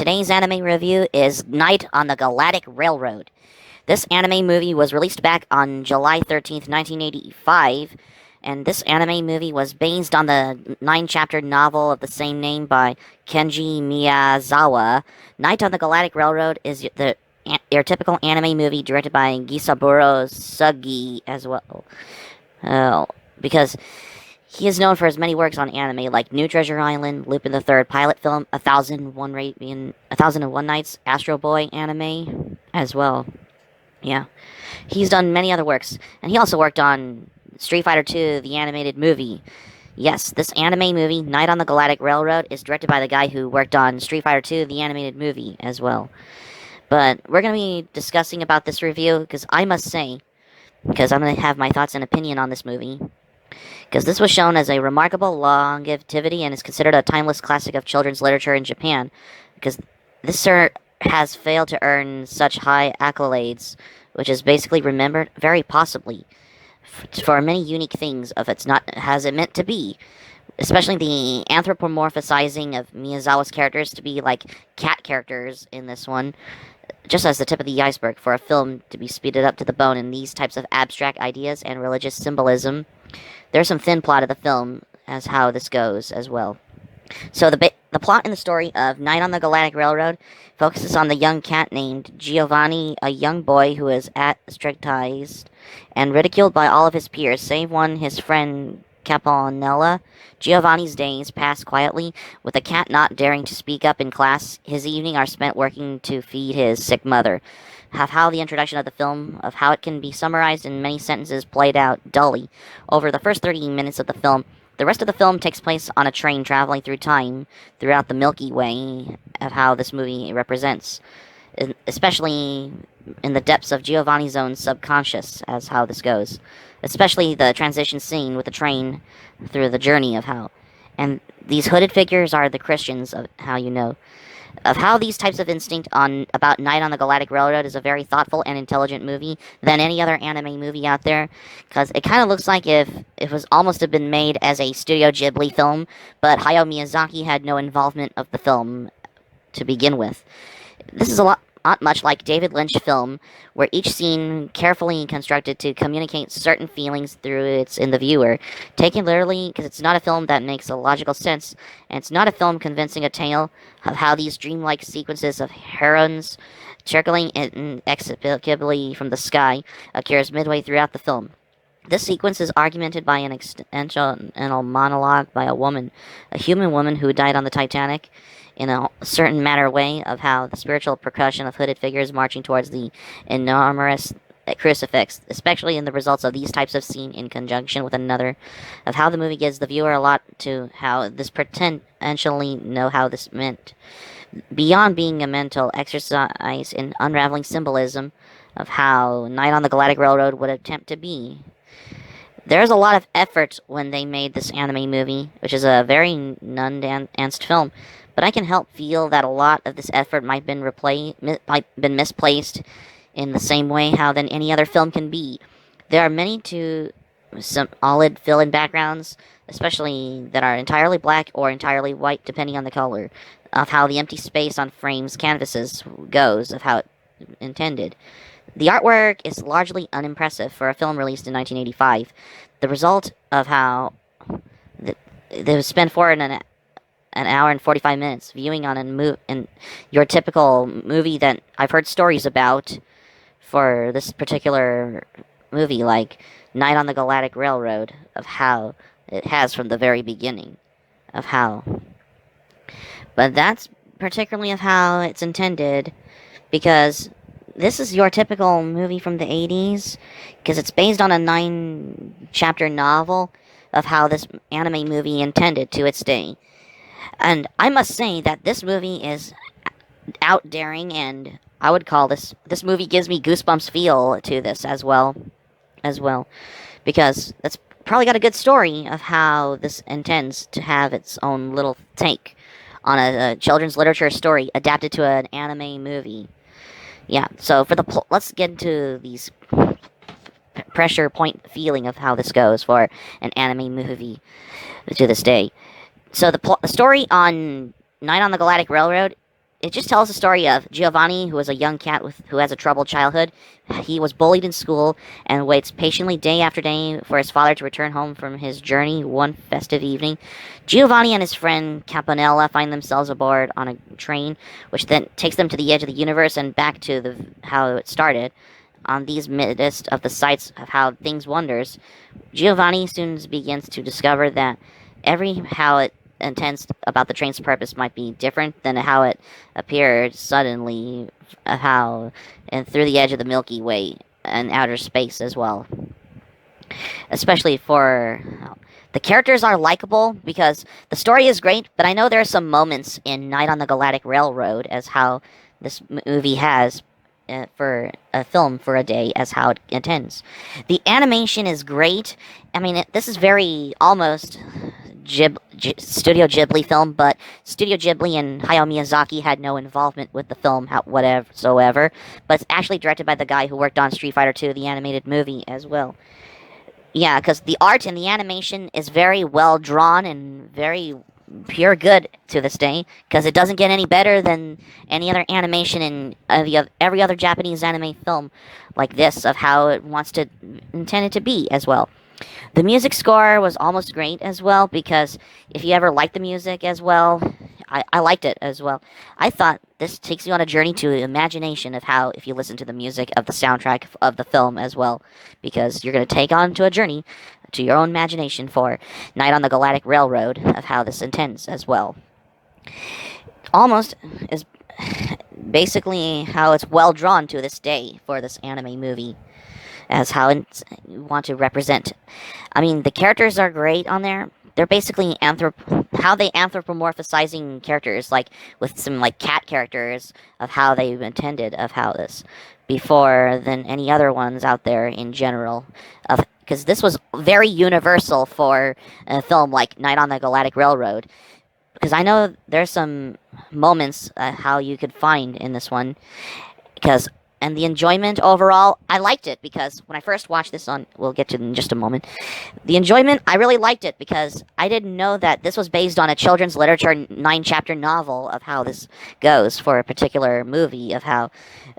today's anime review is Night on the Galactic Railroad. This anime movie was released back on July 13th, 1985, and this anime movie was based on the nine-chapter novel of the same name by Kenji Miyazawa. Night on the Galactic Railroad is your typical anime movie directed by Gisaburo Sugi as well. Because he is known for his many works on anime like New Treasure Island, Lupin the Third pilot film, 1001 Nights, Astro Boy anime as well. Yeah. He's done many other works, and he also worked on Street Fighter II, the animated movie. Yes, this anime movie, Night on the Galactic Railroad, is directed by the guy who worked on Street Fighter II, the animated movie as well. But we're going to be discussing about this review, because I must say, because I'm going to have my thoughts and opinion on this movie, because this was shown as a remarkable longevity and is considered a timeless classic of children's literature in Japan, because this has failed to earn such high accolades, which is basically remembered very possibly for many unique things of it's not has it meant to be, especially the anthropomorphizing of Miyazawa's characters to be like cat characters in this one, just as the tip of the iceberg for a film to be speeded up to the bone in these types of abstract ideas and religious symbolism. There's some thin plot of the film as how this goes as well. So the plot in the story of Night on the Galactic Railroad focuses on the young cat named Giovanni, a young boy who is ostracized and ridiculed by all of his peers, save one, his friend Campanella. Giovanni's days pass quietly, with the cat not daring to speak up in class. His evenings are spent working to feed his sick mother. How the introduction of the film, of how it can be summarized in many sentences, played out dully over the first 30 minutes of the film. The rest of the film takes place on a train traveling through time throughout the Milky Way, of how this movie represents, especially in the depths of Giovanni's own subconscious, as how this goes. Especially the transition scene with the train through the journey of how. And these hooded figures are the Christians, of how you know. Of how these types of instinct about Night on the Galactic Railroad is a very thoughtful and intelligent movie than any other anime movie out there, because it kind of looks like if it was almost have been made as a Studio Ghibli film, but Hayao Miyazaki had no involvement of the film to begin with. This is not much like David Lynch film, where each scene carefully constructed to communicate certain feelings through its in the viewer. Taken literally, because it's not a film that makes a logical sense, and it's not a film convincing a tale of how these dreamlike sequences of herons trickling inexplicably from the sky occurs midway throughout the film. This sequence is augmented by an extensional monologue by a human woman who died on the Titanic, in a certain matter way of how the spiritual percussion of hooded figures marching towards the enormous crucifix, especially in the results of these types of scene in conjunction with another, of how the movie gives the viewer a lot to how this potentially know how this meant. Beyond being a mental exercise in unraveling symbolism of how Night on the Galactic Railroad would attempt to be. There's a lot of effort when they made this anime movie, which is a very non-danced film, but I can help feel that a lot of this effort might been misplaced in the same way how than any other film can be. There are many to some solid fill-in backgrounds, especially that are entirely black or entirely white, depending on the color, of how the empty space on frames canvases goes, of how it intended. The artwork is largely unimpressive for a film released in 1985. The result of how they spent an hour and 45 minutes viewing on in your typical movie that I've heard stories about for this particular movie, like Night on the Galactic Railroad, of how it has from the very beginning, of how. But that's particularly of how it's intended, because this is your typical movie from the 80s, because it's based on a 9-chapter novel of how this anime movie intended to its day. And I must say that this movie is out daring, and I would call this movie gives me goosebumps feel to this as well, because it's probably got a good story of how this intends to have its own little take on a children's literature story adapted to an anime movie. Yeah, so for let's get into these pressure point feeling of how this goes for an anime movie to this day. So the story on Night on the Galactic Railroad it just tells the story of Giovanni, who is a young cat who has a troubled childhood. He was bullied in school and waits patiently day after day for his father to return home from his journey one festive evening. Giovanni and his friend Campanella find themselves aboard on a train, which then takes them to the edge of the universe and back to how it started. On these midst of the sights of how things wonders, Giovanni soon begins to discover that every how it intends about the train's purpose might be different than how it appeared suddenly, how and through the edge of the Milky Way and outer space as well. Especially for the characters are likable because the story is great, but I know there are some moments in Night on the Galactic Railroad as how this movie has for a film for a day as how it intends. The animation is great. I mean, this is very almost Studio Ghibli film, but Studio Ghibli and Hayao Miyazaki had no involvement with the film whatsoever. But it's actually directed by the guy who worked on Street Fighter 2, the animated movie, as well. Yeah, because the art and the animation is very well drawn and very pure good to this day. Because it doesn't get any better than any other animation in every other Japanese anime film like this of how it wants to intend it to be as well. The music score was almost great as well because if you ever liked the music as well, I liked it as well. I thought this takes you on a journey to imagination of how if you listen to the music of the soundtrack of the film as well, because you're going to take on to a journey to your own imagination for Night on the Galactic Railroad of how this intends as well. Almost is basically how it's well drawn to this day for this anime movie as how it want to represent. I mean, the characters are great on there. They're basically how they anthropomorphizing characters, like with some like cat characters of how they intended of how this before than any other ones out there in general. Of because this was very universal for a film like Night on the Galactic Railroad. Because I know there's some moments how you could find in this one because and the enjoyment overall, I liked it because when I first watched this on, we'll get to it in just a moment. The enjoyment, I really liked it because I didn't know that this was based on a children's literature 9-chapter novel of how this goes for a particular movie of how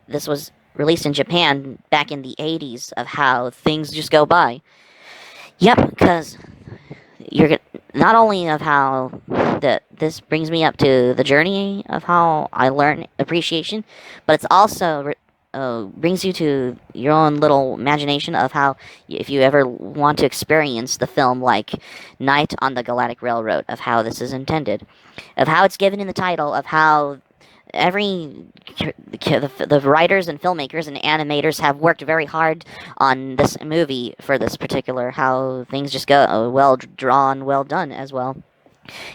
this was released in Japan back in the 80s of how things just go by. Yep, because you're not only of how that this brings me up to the journey of how I learn appreciation, but it's also brings you to your own little imagination of how, if you ever want to experience the film like Night on the Galactic Railroad, of how this is intended, of how it's given in the title, of how the writers and filmmakers and animators have worked very hard on this movie for this particular, how things just go well drawn, well done as well.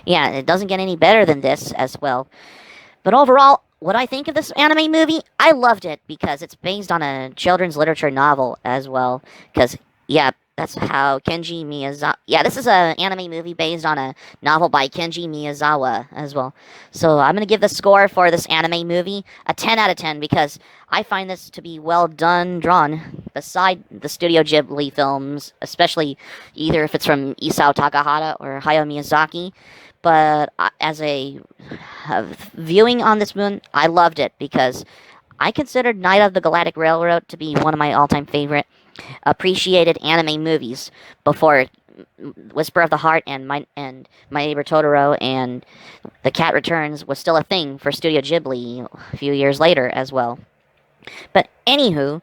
Yeah, it doesn't get any better than this as well. But overall, what I think of this anime movie, I loved it because it's based on a children's literature novel as well. Because, yeah, that's how Kenji Miyazawa... Yeah, this is an anime movie based on a novel by Kenji Miyazawa as well. So I'm going to give the score for this anime movie a 10 out of 10 because I find this to be well done, drawn. Beside the Studio Ghibli films, especially either if it's from Isao Takahata or Hayao Miyazaki. But as a viewing on this moon, I loved it because I considered Night of the Galactic Railroad to be one of my all-time favorite appreciated anime movies before Whisper of the Heart and My Neighbor Totoro and The Cat Returns was still a thing for Studio Ghibli a few years later as well. But anywho,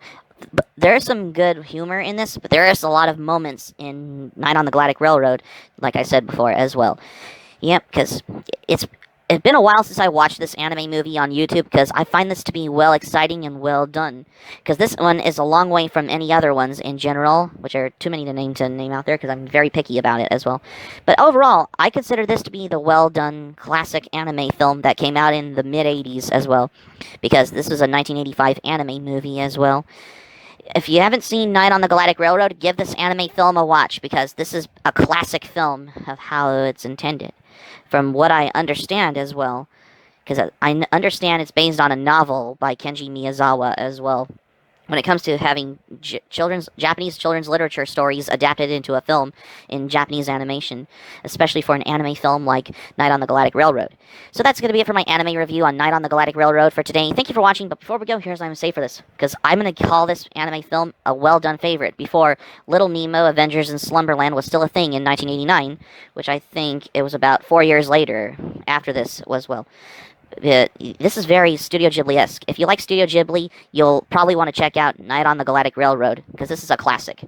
there's some good humor in this, but there is a lot of moments in Night on the Galactic Railroad, like I said before as well. Yep, because it's been a while since I watched this anime movie on YouTube because I find this to be well exciting and well done. Because this one is a long way from any other ones in general, which are too many to name out there because I'm very picky about it as well. But overall, I consider this to be the well done classic anime film that came out in the mid 80s as well. Because this was a 1985 anime movie as well. If you haven't seen Night on the Galactic Railroad, give this anime film a watch because this is a classic film of how it's intended. From what I understand as well, because I understand it's based on a novel by Kenji Miyazawa as well, when it comes to having Japanese children's literature stories adapted into a film in Japanese animation, especially for an anime film like Night on the Galactic Railroad. So that's going to be it for my anime review on Night on the Galactic Railroad for today. Thank you for watching, but before we go, here's what I'm going to say for this, because I'm going to call this anime film a well-done favorite before Little Nemo, Avengers, and Slumberland was still a thing in 1989, which I think it was about 4 years later after this was, well, this is very Studio Ghibli-esque. If you like Studio Ghibli, you'll probably want to check out Night on the Galactic Railroad, because this is a classic.